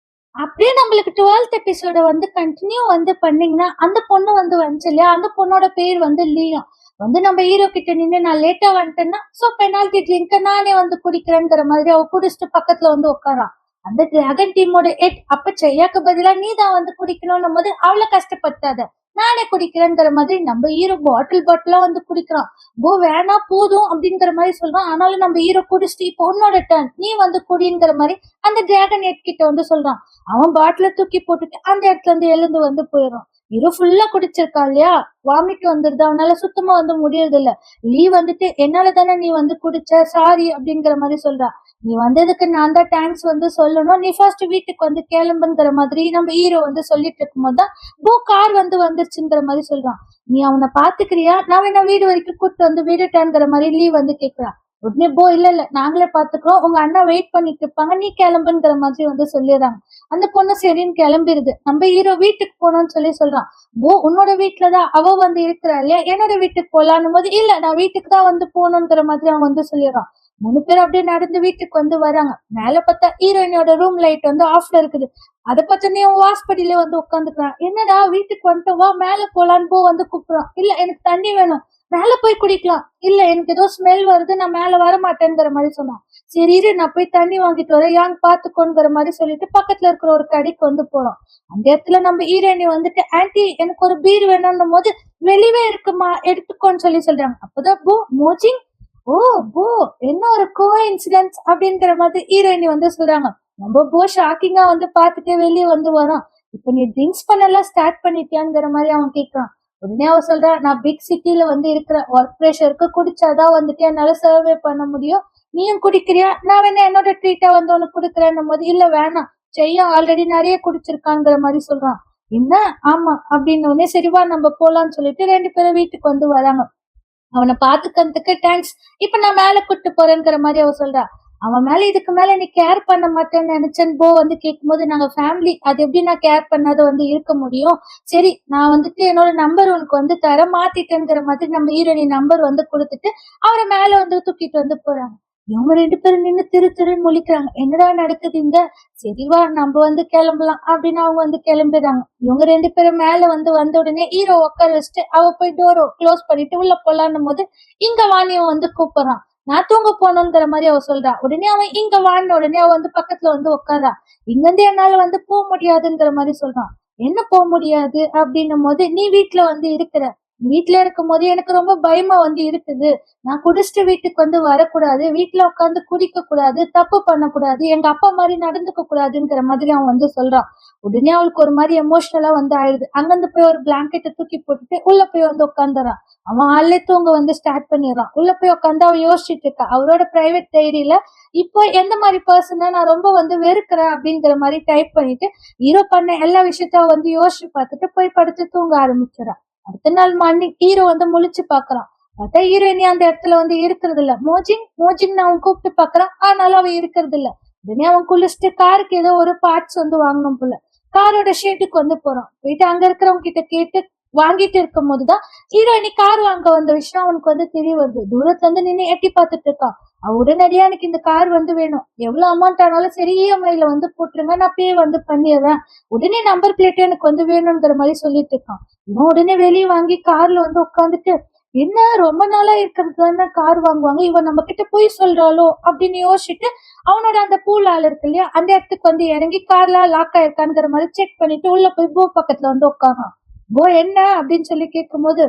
அப்படியே நம்மளுக்கு 12th எபிசோட வந்து கண்டினியூ வந்து பண்ணீங்கன்னா அந்த பொண்ணு வந்து வந்துச்சு இல்லையா, அந்த பொண்ணோட பேர் வந்து லியா. வந்து நம்ம ஹீரோ கிட்ட நின்று நான் லேட்டா வந்துட்டேன்னா சோ பெனால்டி ட்ரிங்க் நானே வந்து குடிக்கிறேங்கிற மாதிரி அவ குடிச்சிட்டு பக்கத்துல வந்து உட்காரான். அந்த டிராகன் டீமோட ஹெட் அப்ப செய்யாக்கு பதிலா நீ தான் வந்து குடிக்கணும்னும் போது அவளை கஷ்டப்படுத்தாத, நானே குடிக்கிறேங்கிற மாதிரி நம்ம ஹீரோ பாட்டிலா வந்து குடிக்கிறான். வேணா போதும் அப்படிங்கிற மாதிரி சொல்றான். ஆனாலும் நம்ம ஹீரோ குடிச்சிட்டு இப்போ உன்னோட டர்ன், நீ வந்து குடிங்கிற மாதிரி அந்த டிராகன் ஹெட் கிட்ட வந்து சொல்றான். அவன் பாட்டில தூக்கி போட்டுட்டு அந்த இடத்துல இருந்து எழுந்து வந்து போயிடும். ஹீரோ ஃபுல்லா குடிச்சிருக்கா இல்லையா, வாமிட் வந்துருது, அவனால சுத்தமா வந்து முடியறது இல்ல. நீ வந்துட்டு என்னால தானே நீ வந்து குடிச்ச, சாரி அப்படிங்கிற மாதிரி சொல்றா. நீ வந்ததுக்கு நான் தான் தேங்க்ஸ் வந்து சொல்லணும், நீ ஃபர்ஸ்ட் வீட்டுக்கு வந்து கிளம்புங்கிற மாதிரி நம்ம ஹீரோ வந்து சொல்லிட்டு இருக்கும் போதுதான் கார் வந்து வந்துருச்சுங்கிற மாதிரி சொல்றான். நீ அவனை பாத்துக்கிறியா, நான் வேணா வீடு வரைக்கும் கூட்டு வந்து விடட்டான்ங்கிற மாதிரி லீவ் வந்து கேக்குறான். உடனே இல்ல இல்ல நாங்களே பாத்துக்கிறோம், உங்க அண்ணா வெயிட் பண்ணிட்டு இருப்பாங்க, நீ கிளம்புங்கிற மாதிரி வந்து சொல்லிடுறாங்க. அந்த பொண்ணு சரின்னு கிளம்பிடுது. நம்ம ஹீரோ வீட்டுக்கு போனோம்னு சொல்றான். உன்னோட வீட்டுலதான் அவ வந்து இருக்கிறா இல்லையா, என்னோட வீட்டுக்கு போலான்னும் போது இல்ல நான் வீட்டுக்கு தான் வந்து போகணுங்கிற மாதிரி அவன் வந்து சொல்லிடுறான். 3 பேர் அப்படியே நடந்து வீட்டுக்கு வந்து வராங்க. மேல பார்த்தா ஹீரோயினோட ரூம் லைட் வந்து ஆஃப்ல இருக்குது. அத பத்தனே வாஸ்படியில வந்து உட்காந்துக்கிறான். என்னடா வீட்டுக்கு வந்துட்டு வா மேல போலான்னு வந்து கூப்பிடுறான். இல்ல எனக்கு தண்ணி வேணும், மேல போய் குடிக்கலாம். இல்ல எனக்கு ஏதோ ஸ்மெல் வருது, நான் மேல வர மாட்டேங்கிற மாதிரி சொன்னான். சரி இரு நான் போய் தண்ணி வாங்கிட்டு வரேன், யாங் பாத்துக்கோங்கிற மாதிரி சொல்லிட்டு பக்கத்துல இருக்கிற ஒரு கடைக்கு வந்து போறோம். அந்த இடத்துல நம்ம ஹீரோயினி வந்துட்டு ஆன்டி எனக்கு ஒரு பீர் வேணும்னும் போது வெளியே இருக்குமா எடுத்துக்கோன்னு சொல்றாங்க. அப்பதான் மோஜிங் ஓ போ என்ன ஒரு கோ இன்சிடென்ட்ஸ் அப்படிங்கிற மாதிரி ஹீரோயினி வந்து சொல்றாங்க. நம்ம ஷாக்கிங்கா வந்து பாத்துட்டு வெளியே வந்து வரோம். இப்ப நீ ட்ரிங்க்ஸ் பண்ணலாம் ஸ்டார்ட் பண்ணிட்டியாங்கிற மாதிரி அவன் கேட்கறான். உடனே அவ சொல்றா, நான் பிக் சிட்டில வந்து இருக்கிற ஒர்க் ப்ரெஷருக்கு குடிச்சாதான் வந்துட்டு என்னால சர்வே பண்ண முடியும், நீயும் குடிக்கிறியா, நான் வேணா என்னோட ட்ரீட்டா வந்து உனக்கு குடுக்கறேன்னும் போது இல்ல வேணாம், செய்ய ஆல்ரெடி நிறைய குடிச்சிருக்காங்கிற மாதிரி சொல்றான். என்ன ஆமா அப்படின்னு உடனே சரிவா நம்ம போலான்னு சொல்லிட்டு 2 பேரும் வீட்டுக்கு வந்து வராங்க. அவனை பாத்துக்கிறதுக்கு தேங்க்ஸ், இப்ப நான் மேல கூட்டு போறேங்கிற மாதிரி அவ சொல்றா. அவன் மேல இதுக்கு மேல நீ கேர் பண்ண மாட்டேன்னு நினைச்சேன்னு வந்து கேட்கும் போது நாங்க ஃபேமிலி, அது எப்படி நான் கேர் பண்ணாத வந்து இருக்க முடியும், சரி நான் வந்துட்டு என்னோட நம்பர் உனக்கு வந்து தர மாத்திட்டேங்கிற மாதிரி நம்ம ஹீரோனி நம்பர் வந்து கொடுத்துட்டு அவரை மேல வந்து தூக்கிட்டு வந்து போறாங்க. இவங்க 2 பேரும் நின்னு திருன்னு முழிக்கிறாங்க. என்னடா நடக்குது இங்க, சரிவா நம்ம வந்து கிளம்பலாம் அப்படின்னு அவங்க வந்து கிளம்பிடுறாங்க. இவங்க 2 பேரும் மேல வந்து வந்த உடனே ஹீரோ உட்கார வச்சுட்டு அவ போய் டோர் க்ளோஸ் பண்ணிட்டு உள்ள போலான்னும் போது இங்க வாணியவன் வந்து கூப்பிடுறான். நான் தூங்க போனோங்கிற மாதிரி அவ சொல்றா. உடனே அவன் இங்க வாடின உடனே அவ வந்து பக்கத்துல வந்து உட்காரா. இங்க இருந்து என்னால வந்து போக முடியாதுங்கிற மாதிரி சொல்றான். என்ன போக முடியாது அப்படின்னும் போது நீ வீட்டுல வந்து இருக்கிற, வீட்டுல இருக்கும் போது எனக்கு ரொம்ப பயமா வந்து இருக்குது, நான் குடிச்சிட்டு வீட்டுக்கு வந்து வரக்கூடாது, வீட்டுல உட்காந்து குடிக்க கூடாது, தப்பு பண்ணக்கூடாது, எங்க அப்பா மாதிரி நடந்துக்க கூடாதுங்கிற மாதிரி அவன் வந்து சொல்றான். உடனே அவளுக்கு ஒரு மாதிரி எமோஷனலா வந்து ஆயிடுது. அங்கிருந்து போய் ஒரு பிளாங்கெட்டை தூக்கி போட்டுட்டு உள்ள போய் வந்து உட்காந்துறான். அவன் ஆளே தூங்க வந்து ஸ்டார்ட் பண்ணிடுறான். உள்ள போய் உட்காந்து அவ யோசிச்சுட்டு இருக்கா. அவரோட பிரைவேட் டைரியில இப்போ எந்த மாதிரி பர்சனை நான் ரொம்ப வந்து வெறுக்கிறேன் அப்படிங்கிற மாதிரி டைப் பண்ணிட்டு ஹீரோ பண்ண எல்லா விஷயத்தையும் வந்து யோசிச்சு பார்த்துட்டு போய் படுத்து தூங்க ஆரம்பிச்சிடறான். அடுத்த நாள் மார்னிங் ஹீரோ வந்து முழிச்சு பாக்குறான். பார்த்தா ஹீரோயினி அந்த இடத்துல வந்து இருக்கிறது இல்ல. மோஜிங் அவன் கூப்பிட்டு பாக்குறான், ஆனாலும் அவன் இருக்கிறது இல்ல. உடனே அவன் குளிச்சுட்டு காருக்கு ஏதோ ஒரு பார்ட்ஸ் வந்து வாங்கணும் போல. காரோட ஷெட்டுக்கு வந்து போறான். போயிட்டு அங்க இருக்கிறவங்க கிட்ட கேட்டு வாங்கிட்டு இருக்கும் போதுதான் ஹீரோயினி கார் வாங்க வந்த விஷயம் அவனுக்கு வந்து தெரிய வருது. தூரத்துல வந்து நின்று எட்டி பார்த்துட்டு இருக்கான். அவன் உடனடியா எனக்கு இந்த கார் வந்து வேணும், எவ்வளவு அமௌண்ட் ஆனாலும் சரி இஎம்ஐல வந்து போட்டுருங்க, நான் பே வந்து பண்ணிடுறேன், உடனே நம்பர் பிளேட் எனக்கு வந்து வேணுங்கிற மாதிரி சொல்லிட்டு இருக்கான். இவன் உடனே வெளியே வாங்கி கார்ல வந்து உட்காந்துட்டு என்ன ரொம்ப நாளா இருக்கிறது தானே கார் வாங்குவாங்க, இவன் நம்ம கிட்ட போய் சொல்றாளோ அப்படின்னு யோசிச்சுட்டு அவனோட அந்த பூல் ஆள் இருக்கு இல்லையா அந்த இடத்துக்கு வந்து இறங்கி கார்ல லாக் ஆயிருக்காங்கிற மாதிரி செக் பண்ணிட்டு உள்ள போய் பக்கத்துல வந்து உட்காரான். என்ன அப்படின்னு சொல்லி கேட்கும் போது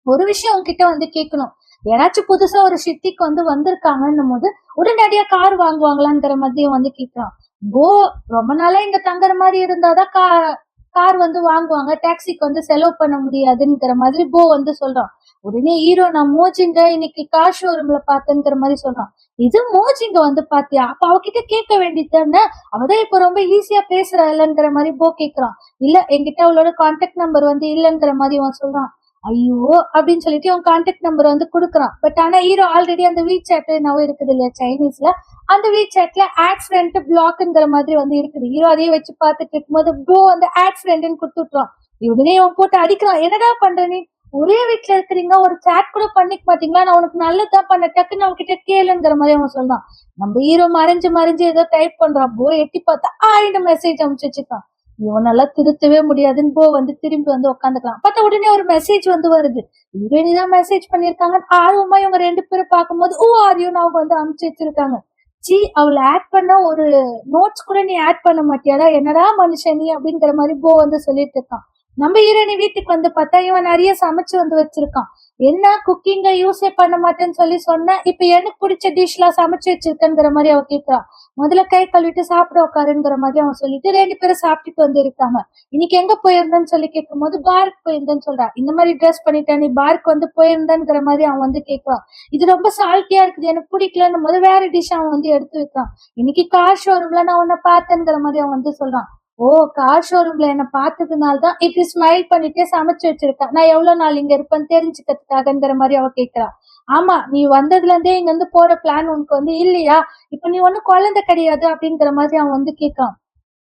ஒரு விஷயம் உங்ககிட்ட வந்து கேட்கணும், யாராச்சும் புதுசா ஒரு சிட்டிக்கு வந்து வந்திருக்காங்கன்னும் போது உடனடியா கார் வாங்குவாங்களாங்கிற மாதிரியும் வந்து கேட்கறான். போ ரொம்ப நாளா இங்க தங்குற மாதிரி இருந்தாதான் கார் வந்து வாங்குவாங்க, டாக்ஸிக்கு வந்து செலவு பண்ண முடியாதுங்கிற மாதிரி வந்து சொல்றான். உடனே ஹீரோ நான் மோஜிங்க இன்னைக்கு கார் ஷோரூம்ல பார்த்தேங்கிற மாதிரி சொல்றான். இது மோஜிங்க வந்து பாத்தியா, அப்ப அவகிட்ட கேட்க வேண்டியதுதானே, அவதான் இப்ப ரொம்ப ஈஸியா பேசுறா இல்லங்கிற மாதிரி கேக்குறான். இல்ல என்கிட்ட அவளோட கான்டாக்ட் நம்பர் வந்து இல்லங்கிற மாதிரி அவன் சொல்றான். ஐயோ அப்படின்னு சொல்லிட்டு அவன் கான்டாக்ட் நம்பர் வந்து கொடுக்குறான். பட் ஆனா ஹீரோ ஆல்ரெடி அந்த வீட் சாட் என்னவோ இருக்குது இல்லையா சைனீஸ்ல, அந்த வீட் சாட்ல ஆட் ஃப்ரெண்ட் பிளாக்ங்கிற மாதிரி வந்து இருக்குது. ஹீரோ அதையே வச்சு பார்த்துட்டு இருக்கும்போது வந்து ஆட் ஃப்ரெண்ட்னு கொடுத்துட்றான். உடனே அவன் போட்டு அடிக்கிறான். என்னடா பண்ற நீ, ஒரே வீட்டுல இருக்கிறீங்க, ஒரு சாட் கூட பண்ணிக்க மாட்டீங்களா, நான் உனக்கு நல்லதுதான் பண்ண, டக்குன்னு அவன் கிட்ட கேளுங்கிற மாதிரி அவன் சொல்றான். நம்ம ஹீரோ மறைஞ்சு ஏதோ டைப் பண்றான். எட்டி பார்த்தா ஆயிரம் மெசேஜ் அனுப்பிச்சு வச்சுக்கான். இவனால திருத்தவே முடியாதுன்னு வந்து திரும்பி வந்து உட்காந்துக்கலாம். பார்த்தா உடனே ஒரு மெசேஜ் வந்து வருது. ஹீரோயினி தான் மெசேஜ் பண்ணிருக்காங்க. ஆர்வமா இவங்க 2 பேரும் பார்க்கும்போது ஆரியும் அவங்க வந்து அனுப்பிச்சு வச்சிருக்காங்க. அவள ஆட் பண்ண ஒரு நோட்ஸ் கூட நீ ஆட் பண்ண மாட்டியாடா, என்னடா மனுஷன் நீ அப்படிங்கிற மாதிரி போ வந்து சொல்லிட்டு இருக்கான். நம்ம ஹீரோயினி வீட்டுக்கு வந்து பார்த்தா இவன் நிறைய சமைச்சு வந்து வச்சிருக்கான். என்ன குக்கிங்க யூஸே பண்ண மாட்டேன்னு சொல்லி சொன்னேன், இப்ப எனக்கு பிடிச்ச டிஷ் எல்லாம் சமைச்சு வச்சிருக்கேங்கிற மாதிரி அவ கேக்குறா. முதல்ல கை கழுவிட்டு சாப்பிட உட்காருங்கிற மாதிரி அவன் சொல்லிட்டு 2 பேரும் சாப்பிட்டுட்டு வந்து இருக்காங்க. இன்னைக்கு எங்க போயிருந்தேன்னு சொல்லி கேட்கும்போது பாருக்கு போயிருந்தேன்னு சொல்றா. இந்த மாதிரி ட்ரெஸ் பண்ணிட்டேன், நீ பாருக்கு வந்து போயிருந்தேங்கிற மாதிரி அவன் வந்து கேட்கறான். இது ரொம்ப சால்ட்டியா இருக்குது, எனக்கு பிடிக்கலன்னும் போது வேற டிஷ் அவன் வந்து எடுத்து வைக்கிறான். இன்னைக்கு கார் ஷோரூம்ல நான் உன்னை பார்த்தேங்கிற மாதிரி அவன் வந்து சொல்றான். ஓ, கார் ஷோரூம்ல என்ன பார்த்ததுனால தான் இப்படி ஸ்மைல் பண்ணிட்டே சமைச்சு வச்சிருக்கா, நான் எவ்வளவு நாள் இங்க இருப்பேன்னு தெரிஞ்சுக்கிறதுக்காகங்கிற மாதிரி அவ கேட்கிறா. ஆமா, நீ வந்ததுல இருந்தே இங்க இருந்து போற பிளான் உனக்கு வந்து இல்லையா, இப்ப நீ ஒண்ணும் குழந்தை கிடையாது அப்படிங்கிற மாதிரி அவன் வந்து கேட்கான்.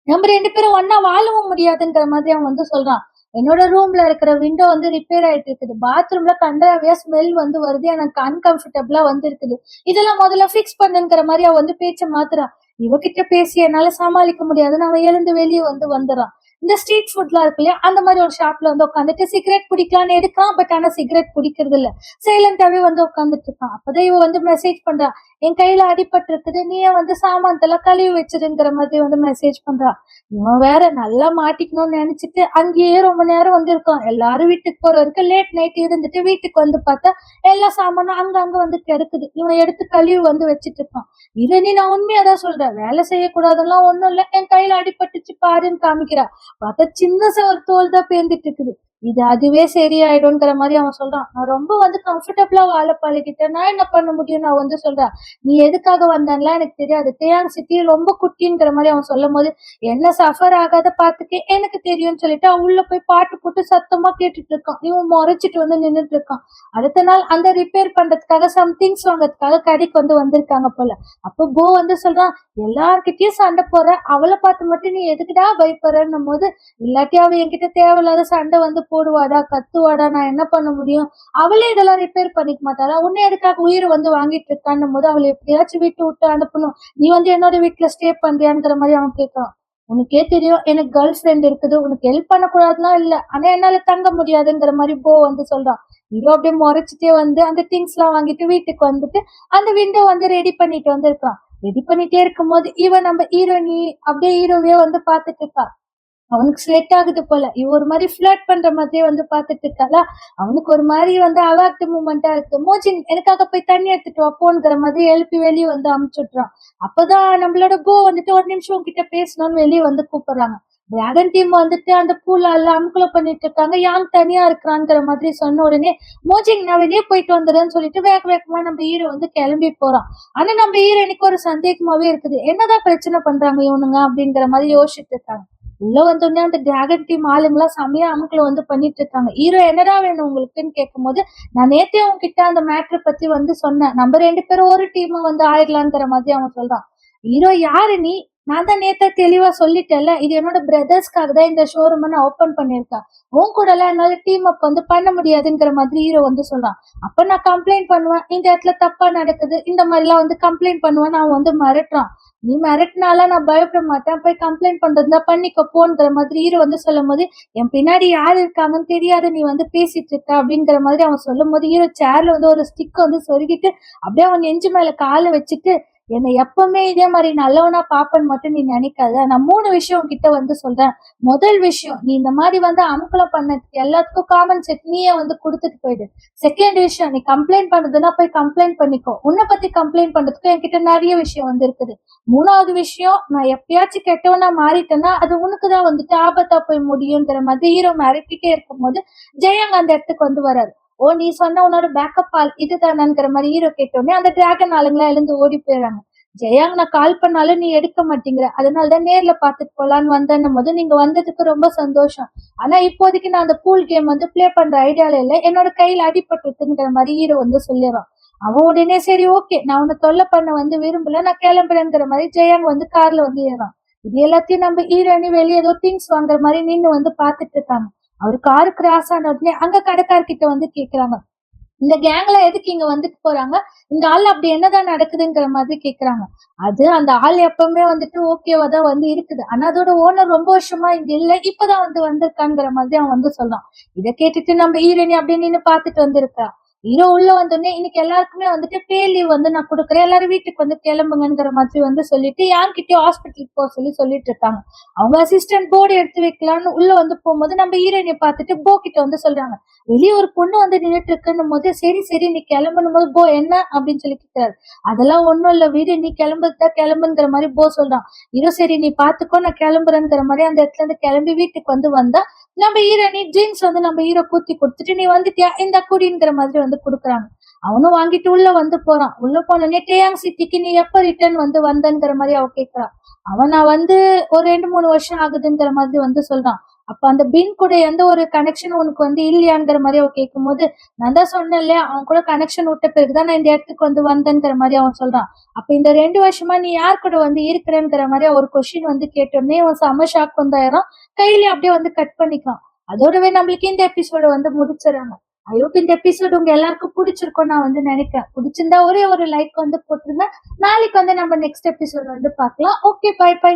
நம்ம 2 பேரும் ஒண்ணா வாழவும் முடியாதுங்கிற மாதிரி அவன் வந்து சொல்றான். என்னோட ரூம்ல இருக்கிற விண்டோ வந்து ரிப்பேர் ஆயிட்டு இருக்குது. பாத்ரூம்ல கண்ட்ராவியா ஸ்மெல் வந்து வருது. எனக்கு அன்கம்ஃபர்டபுளா வந்து இருக்குது. இதெல்லாம் முதல்ல ஃபிக்ஸ் பண்ணுங்கிற மாதிரி அவ வந்து பேச்ச மாத்துறா. இவகிட்ட பேசி என்னால சமாளிக்க முடியாதுன்னு அவன் எழுந்து வெளியே வந்து வந்துடுறான். இந்த ஸ்ட்ரீட் ஃபுட்லாம் இருக்கு இல்லையா, அந்த மாதிரி ஒரு ஷாப்ல வந்து உட்காந்துட்டு சிகரெட் பிடிக்கலான்னு எடுக்கான். பட் ஆனா சிகரெட் பிடிக்கிறது இல்ல. சைலண்டாவே வந்து உட்காந்துட்டு இருக்கான். அப்பதான் இவ வந்து மெசேஜ் பண்றா. என் கையில அடிபட்டு இருக்குது, நீயே வந்து சாமான்தெல்லாம் கழுவி வச்சிருங்கிற மாதிரி வந்து மெசேஜ் பண்றா. இவன் வேற நல்லா மாட்டிக்கணும்னு நினைச்சிட்டு அங்கேயே ரொம்ப நேரம் வந்து இருக்கான். எல்லாரும் வீட்டுக்கு போற வரைக்கும் லேட் நைட் இருந்துட்டு வீட்டுக்கு வந்து பார்த்தா எல்லா சாமானும் அங்க வந்து கிடக்குது. இவன் எடுத்து கழுவி வந்து வச்சிட்டு இருக்கான். இதை நீ நான் உண்மையாதான் சொல்றேன், வேலை செய்யக்கூடாதெல்லாம் ஒண்ணும் இல்ல, என் கையில அடிபட்டுச்சு பாருன்னு காமிக்கிறா. பார்த்தா சின்ன ஒரு தோல் தான் பேர்ந்துட்டு இருக்குது. இது அதுவே சரியாயிடும்ங்கிற மாதிரி அவன் சொல்றான். நான் ரொம்ப வந்து கம்ஃபர்டபுளா வாழ பழகிட்டேன், நான் என்ன பண்ண முடியும் நான் வந்து சொல்றேன். நீ எதுக்காக வந்தான்லாம் எனக்கு தெரியாது, தேயாங் சிட்டி ரொம்ப குட்டிங்கிற மாதிரி அவன் சொல்லும் போது, என்ன சஃபர் ஆகாத பாத்துக்க எனக்கு தெரியும்னு சொல்லிட்டு அவன் உள்ள போய் பாட்டு போட்டு சத்தமா கேட்டுட்டு இருக்கான். இவன் முறைச்சிட்டு வந்து நின்னுட்டு இருக்கான். அடுத்த நாள் அந்த ரிப்பேர் பண்றதுக்காக சம்திங்ஸ் வாங்கறதுக்காக கடைக்கு வந்து வந்திருக்காங்க போல. அப்போ போ வந்து சொல்றான், எல்லார்கிட்டயும் சண்டை போற, அவளை பார்த்து மட்டும் நீ எதுக்குடா பயப்படுறன்னும் போது, இல்லாட்டி அவ என்கிட்ட தேவையில்லாத சண்டை வந்து போடுவாடா, கத்துவாடா, நான் என்ன பண்ண முடியும், அவளே இதெல்லாம் ரிப்பேர் பண்ணிக்க மாட்டாளா, உன்னை எதுக்காக உயிரை வந்து வாங்கிட்டு இருக்கான்னும் போது அவளை எப்படியாச்சும் வீட்டு விட்டு அனுப்பணும், நீ வந்து என்னோட வீட்டுல ஸ்டே பண்றியாங்கிற மாதிரி அவன் கேட்கறான். உனக்கே தெரியும் எனக்கு கேர்ள் ஃப்ரெண்ட் இருக்குது, உனக்கு ஹெல்ப் பண்ணக்கூடாதுன்னா இல்ல, ஆனா என்னால தங்க முடியாதுங்கிற மாதிரி போ வந்து சொல்றான். ஹீரோ அப்படியே முறைச்சிட்டே வந்து அந்த திங்ஸ் எல்லாம் வாங்கிட்டு வீட்டுக்கு வந்துட்டு அந்த விண்டோ வந்து ரெடி பண்ணிட்டு வந்து இருக்கான். ரெடி பண்ணிட்டே இருக்கும் போது இவன் நம்ம ஹீரோனி அப்படியே ஹீரோவே வந்து பாத்துட்டு இருக்கா. அவனுக்கு செட் ஆகுது போல. இவ ஒரு மாதிரி ஃபிளர்ட் பண்ற மாதிரியே வந்து பாத்துட்டு இருக்காளா. அவனுக்கு ஒரு மாதிரி வந்து அவாக்ட் மூமெண்டா இருக்கு. மோஜின் எனக்காக போய் தண்ணி எடுத்துட்டு வா போங்கிற மாதிரி எழுப்பி வெளியே வந்து அமுச்சுட்றான். அப்பதான் நம்மளோட கோ வந்துட்டு ஒரு நிமிஷம் உன்கிட்ட பேசணும்னு வெளியே வந்து கூப்பிடுறாங்க. டிராகன் டீம் வந்துட்டு அந்த பூல எல்லாம் அமுக்குல பண்ணிட்டு இருக்காங்க, யாங் தனியா இருக்கிறாங்கிற மாதிரி சொன்ன உடனே மோஜிங் நான் வெளியே போயிட்டு வந்துடுறேன்னு சொல்லிட்டு வேக வேகமா நம்ம ஹீரோ வந்து கிளம்பி போறான். ஆனா நம்ம ஹீரோனுக்கு ஒரு சந்தேகமாவே இருக்குது, என்னதான் பிரச்சனை பண்றாங்க இவனுங்க அப்படிங்கிற மாதிரி யோசிச்சுட்டு இருக்காங்க. உள்ள வந்தோடனே அந்த டிராகன் டீம் ஆளுங்களா செமையா அமுக்குல வந்து பண்ணிட்டு இருக்காங்க. ஹீரோ என்னடா வேணும் உங்களுக்குன்னு கேட்கும்போது, நான் நேத்தே உன்கிட்ட அந்த மேட்ரு பத்தி வந்து சொன்னேன், நம்ம 2 பேரும் ஒரு டீமா வந்து ஆயிடலாங்கிற மாதிரி அவன் சொல்றான். ஹீரோ யாரு நீ, நான் தான் நேத்தே தெளிவா சொல்லிட்டேன்ல, இது என்னோட பிரதர்ஸ்க்காக தான் இந்த ஷோரூம் நான் ஓபன் பண்ணிருக்கேன், உன் கூட எல்லாம் என்னால டீம் அப் வந்து பண்ண முடியாதுங்கிற மாதிரி ஹீரோ வந்து சொல்றான். அப்ப நான் கம்ப்ளைண்ட் பண்ணுவேன், இந்த இடத்துல தப்பா நடக்குது, இந்த மாதிரி எல்லாம் வந்து கம்ப்ளைண்ட் பண்ணுவேன் அவன் வந்து மிரட்டுறான். நீ மிரட்டினால நான் பயப்பட மாட்டேன், போய் கம்ப்ளைண்ட் பண்றதுனா பண்ணிக்க போன்ற மாதிரி ஹீரோ வந்து சொல்லும் போது, என் பின்னாடி யார் இருக்காங்கன்னு தெரியாத நீ வந்து பேசிட்டு இருக்க அப்படிங்கிற மாதிரி அவன் சொல்லும் போது ஹீரோ சேர்ல வந்து ஒரு ஸ்டிக் வந்து சொருகிட்டு அப்படியே அவன் நெஞ்சு மேல காலை வச்சுட்டு, என்னை எப்பவுமே இதே மாதிரி நல்லவனா பாப்பன்னு மட்டும் நீ நினைக்காத, நான் 3 விஷயம் உன்கிட்ட வந்து சொல்றேன். முதல் விஷயம், நீ இந்த மாதிரி வந்து அமுக்கலம் பண்ணதுக்கு எல்லாத்துக்கும் காமன் செட் நீயே வந்து கொடுத்துட்டு போயிடு. செகண்ட் விஷயம், நீ கம்ப்ளைண்ட் பண்றதுன்னா போய் கம்ப்ளைண்ட் பண்ணிக்கோ, உன்னை பத்தி கம்ப்ளைண்ட் பண்றதுக்கு என்கிட்ட நிறைய விஷயம் வந்து இருக்குது. மூணாவது விஷயம், நான் எப்பயாச்சும் கெட்டவனா மாறிட்டேன்னா அது உனக்குதான் வந்துட்டு ஆபத்தா போய் முடியுங்கிற மாதிரி ஹீரோ மிரட்டிட்டே இருக்கும் போது ஜெயங் அந்த இடத்துக்கு வந்து வராரு. ஓ, நீ சொன்ன உன்னோட பேக்கப் ஆள் இதுதானங்கிற மாதிரி ஹீரோ கேட்டோடனே அந்த டிராகன் ஆளுங்களா எழுந்து ஓடி போயிடுறாங்க. ஜெயாங் நான் கால் பண்ணாலும் நீ எடுக்க மாட்டேங்கிற, அதனாலதான் நேர்ல பாத்துட்டு போலான்னு வந்தேன்னும் போது, நீங்க வந்ததுக்கு ரொம்ப சந்தோஷம், ஆனா இப்போதைக்கு நான் அந்த பூல் கேம் வந்து பிளே பண்ற ஐடியால இல்ல, என்னோட கையில அடிபட்டுருக்குங்கிற மாதிரி ஹீரோ வந்து சொல்லிடுறான். அவன் உடனே சரி ஓகே, நான் உன்னை தொல்லை பண்ண வந்து விரும்பல, நான் கிளம்புறேங்கிற மாதிரி ஜெயாங் வந்து கார்ல வந்து ஏறான். இது எல்லாத்தையும் நம்ம ஹீரோனி வெளியே ஏதோ திங்ஸ் வாங்குற மாதிரி நின்னு வந்து பாத்துட்டு இருக்காங்க. அவரு காரு கிராஸ் ஆன உடனே அங்க கடைக்காரர்கிட்ட வந்து கேக்குறாங்க, இந்த கேங்ல எதுக்கு இங்க வந்துட்டு போறாங்க, இந்த ஆள் அப்படி என்னதான் நடக்குதுங்கிற மாதிரி கேக்குறாங்க. அது அந்த ஆள் எப்பவுமே வந்துட்டு ஓகேவா தான் வந்து இருக்குது, ஆனா அதோட ஓனர் ரொம்ப வருஷமா இங்க இல்ல, இப்பதான் வந்து வந்திருக்காங்கிற மாதிரி அவன் வந்து சொல்றான். இதை கேட்டுட்டு நம்ம ஹீரோனி அப்படியே நின்னு பாத்துட்டு வந்திருக்கா. ஹீரோ உள்ள வந்தோடனே இன்னைக்கு எல்லாருக்குமே வந்துட்டு பே லீவ் வந்து நான் கொடுக்குறேன், எல்லாரும் வீட்டுக்கு வந்து கிளம்புங்கங்கிற மாதிரி வந்து சொல்லிட்டு யார்கிட்டயோ ஹாஸ்பிட்டலுக்கு போக சொல்லி சொல்லிட்டு இருக்காங்க. அவங்க அசிஸ்டன்ட் போர்டு எடுத்து வைக்கலாம்னு உள்ள வந்து போகும்போது நம்ம ஹீரோயினை பார்த்துட்டு போ கிட்ட வந்து சொல்றாங்க, வெளியே ஒரு பொண்ணு வந்து நின்னுட்டு இருக்குன்னும் போது சரி சரி நீ கிளம்பணும் போது போ என்ன அப்படின்னு சொல்லி கேட்கிறாரு. அதெல்லாம் ஒண்ணும் இல்ல வீடு, நீ கிளம்புறதா கிளம்புங்கிற மாதிரி போ சொல்றான். ஹீரோ சரி நீ பாத்துக்கோ நான் கிளம்புறேங்கிற மாதிரி அந்த இடத்துல இருந்து கிளம்பி வீட்டுக்கு வந்து வந்தா நம்ம ஹீரோயினி ட்ரிங்க்ஸ் வந்து நம்ம ஹீரோ ஊத்தி கொடுத்துட்டு நீ வந்துட்டியா இந்த குடிங்கிற மாதிரி வந்து குடுக்குறாங்க. அவனும் வாங்கிட்டு உள்ள வந்து போறான். உள்ள போனோடனே டேயாங் சிட்டிக்கு நீ எப்ப ரிட்டர்ன் வந்து வந்தங்கிற மாதிரி அவ கேக்குறான். அவன் நான் வந்து ஒரு 2-3 வருஷம் ஆகுதுங்கிற மாதிரி வந்து சொல்றான். அப்ப அந்த பின் கூட எந்த ஒரு கனெக்ஷன் உனக்கு வந்து இல்லையாங்கிற மாதிரி அவ கேட்கும்போது, நான் தான் சொன்னேன் இல்லையா அவன் கூட கனெக்ஷன் விட்ட பிறகுதான் நான் இந்த இடத்துக்கு வந்து வந்தேங்கிற மாதிரி அவன் சொல்றான். அப்ப இந்த 2 வருஷமா நீ யார் கூட வந்து இருக்கிறேங்கிற மாதிரி ஒரு கொஸ்டின் வந்து கேட்டோடனே அவன் செம ஷாக் வந்தாயிரம். கையில அப்படியே வந்து கட் பண்ணிக்கலாம். அதோடவே நம்மளுக்கு இந்த எபிசோட வந்து முடிச்சிடறாங்க. ஐ ஹோப் இந்த எபிசோட் உங்க எல்லாருக்கும் பிடிச்சிருக்கும் நான் வந்து நினைக்கிறேன். பிடிச்சிருந்தா ஒரே ஒரு லைக் வந்து போட்டுருங்க. நாளைக்கு வந்து நம்ம நெக்ஸ்ட் எபிசோட் வந்து பார்க்கலாம். Okay, bye by.